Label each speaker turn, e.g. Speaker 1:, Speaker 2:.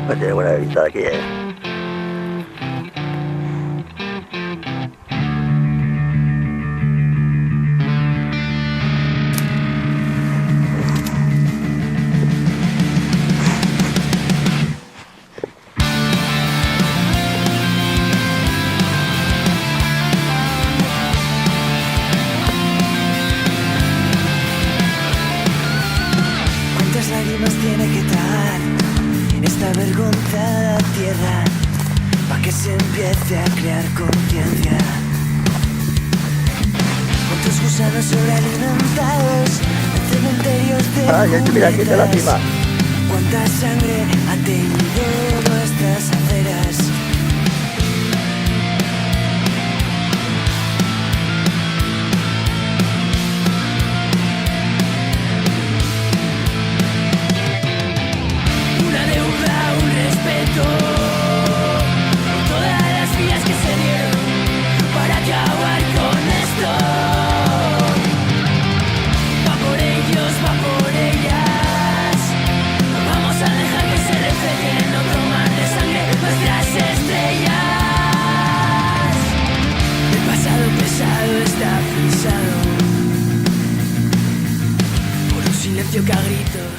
Speaker 1: Pues tiene buena vista de aquí, ¿eh?
Speaker 2: ¿Cuántas lágrimas tiene que tragar esta avergonzada tierra para que se empiece a crear conciencia? ¿Cuántos gusanos sobrealimentados en cementerios de
Speaker 1: Ya mira, aquí está la cima.
Speaker 2: ¿Cuánta sangre ha teñido nuestras aceras? Una deuda, un respeto por todas las vidas que se dieron para acabar con esto. Va por ellos, va por ellas. No vamos a dejar que se reflejen otro mar de sangre nuestras estrellas. El pasado pesado está frisado por un silencio que a gritos